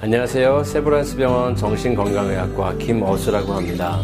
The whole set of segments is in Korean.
안녕하세요. 세브란스병원 정신건강의학과 김어수라고 합니다.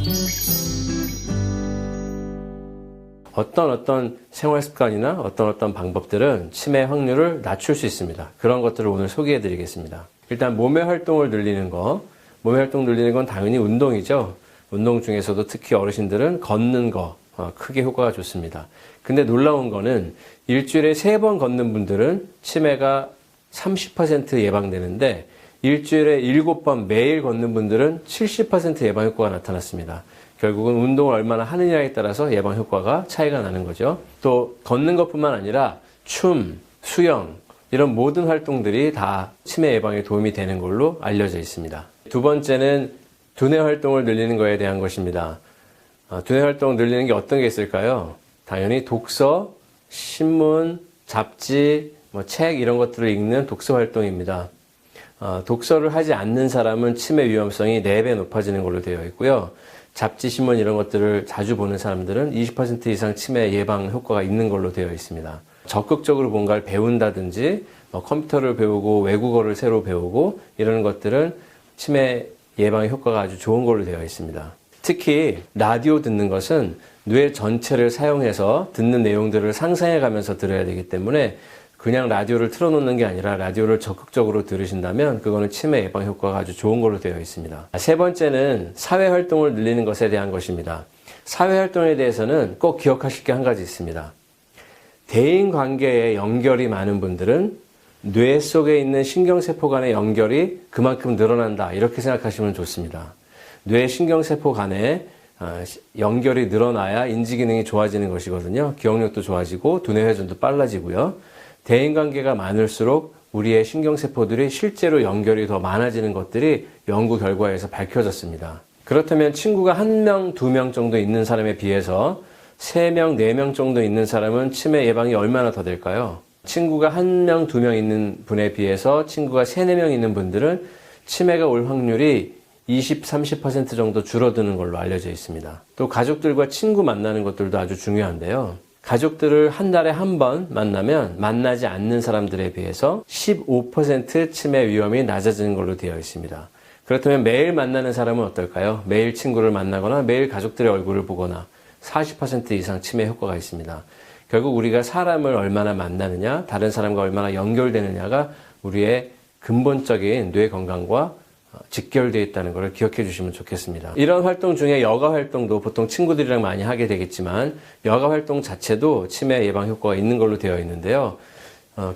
어떤 생활습관이나 어떤 방법들은 치매 확률을 낮출 수 있습니다. 그런 것들을 오늘 소개해 드리겠습니다. 일단 몸의 활동을 늘리는 거. 몸의 활동 늘리는 건 당연히 운동이죠. 운동 중에서도 특히 어르신들은 걷는 거 크게 효과가 좋습니다. 근데 놀라운 거는 일주일에 3번 걷는 분들은 치매가 30% 예방되는데 일주일에 7번 매일 걷는 분들은 70% 예방 효과가 나타났습니다. 결국은 운동을 얼마나 하느냐에 따라서 예방 효과가 차이가 나는 거죠. 또 걷는 것뿐만 아니라 춤, 수영 이런 모든 활동들이 다 치매 예방에 도움이 되는 걸로 알려져 있습니다. 두 번째는 두뇌 활동을 늘리는 것에 대한 것입니다. 두뇌 활동을 늘리는 게 어떤 게 있을까요? 당연히 독서, 신문, 잡지, 책 이런 것들을 읽는 독서 활동입니다. 독서를 하지 않는 사람은 치매 위험성이 4배 높아지는 걸로 되어 있고요. 잡지, 신문 이런 것들을 자주 보는 사람들은 20% 이상 치매 예방 효과가 있는 걸로 되어 있습니다. 적극적으로 뭔가를 배운다든지 컴퓨터를 배우고 외국어를 새로 배우고 이런 것들은 치매 예방의 효과가 아주 좋은 걸로 되어 있습니다. 특히 라디오 듣는 것은 뇌 전체를 사용해서 듣는 내용들을 상상해 가면서 들어야 되기 때문에 그냥 라디오를 틀어놓는 게 아니라 라디오를 적극적으로 들으신다면 그거는 치매 예방 효과가 아주 좋은 걸로 되어 있습니다. 세 번째는 사회활동을 늘리는 것에 대한 것입니다. 사회활동에 대해서는 꼭 기억하실 게 한 가지 있습니다. 대인관계에 연결이 많은 분들은 뇌 속에 있는 신경세포 간의 연결이 그만큼 늘어난다 이렇게 생각하시면 좋습니다. 뇌 신경세포 간에 연결이 늘어나야 인지기능이 좋아지는 것이거든요. 기억력도 좋아지고 두뇌 회전도 빨라지고요. 대인관계가 많을수록 우리의 신경세포들이 실제로 연결이 더 많아지는 것들이 연구 결과에서 밝혀졌습니다. 그렇다면 친구가 1명, 2명 정도 있는 사람에 비해서 3명, 4명 정도 있는 사람은 치매 예방이 얼마나 더 될까요? 친구가 1명, 2명 있는 분에 비해서 친구가 3, 4명 있는 분들은 치매가 올 확률이 20, 30% 정도 줄어드는 걸로 알려져 있습니다. 또 가족들과 친구 만나는 것들도 아주 중요한데요. 가족들을 한 달에 한 번 만나면 만나지 않는 사람들에 비해서 15% 치매 위험이 낮아지는 걸로 되어 있습니다. 그렇다면 매일 만나는 사람은 어떨까요? 매일 친구를 만나거나 매일 가족들의 얼굴을 보거나 40% 이상 치매 효과가 있습니다. 결국 우리가 사람을 얼마나 만나느냐, 다른 사람과 얼마나 연결되느냐가 우리의 근본적인 뇌 건강과 직결되어 있다는 것을 기억해 주시면 좋겠습니다. 이런 활동 중에 여가 활동도 보통 친구들이랑 많이 하게 되겠지만 여가 활동 자체도 치매 예방 효과가 있는 걸로 되어 있는데요.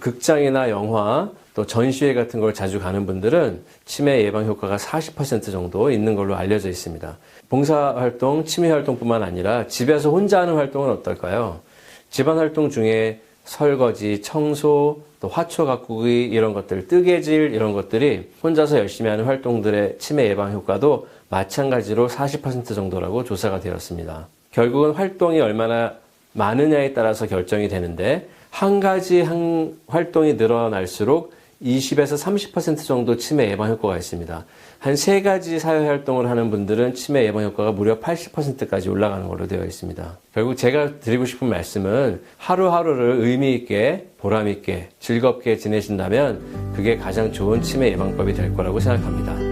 극장이나 영화 또 전시회 같은 걸 자주 가는 분들은 치매 예방 효과가 40% 정도 있는 걸로 알려져 있습니다. 봉사활동, 취미활동뿐만 아니라 집에서 혼자 하는 활동은 어떨까요? 집안활동 중에 설거지, 청소, 또 화초 가꾸기 이런 것들, 뜨개질 이런 것들이 혼자서 열심히 하는 활동들의 치매 예방 효과도 마찬가지로 40% 정도라고 조사가 되었습니다. 결국은 활동이 얼마나 많으냐에 따라서 결정이 되는데 한 가지 활동이 늘어날수록 20에서 30% 정도 치매 예방 효과가 있습니다. 한 3가지 사회활동을 하는 분들은 치매 예방 효과가 무려 80%까지 올라가는 걸로 되어 있습니다. 결국 제가 드리고 싶은 말씀은 하루하루를 의미 있게, 보람 있게, 즐겁게 지내신다면 그게 가장 좋은 치매 예방법이 될 거라고 생각합니다.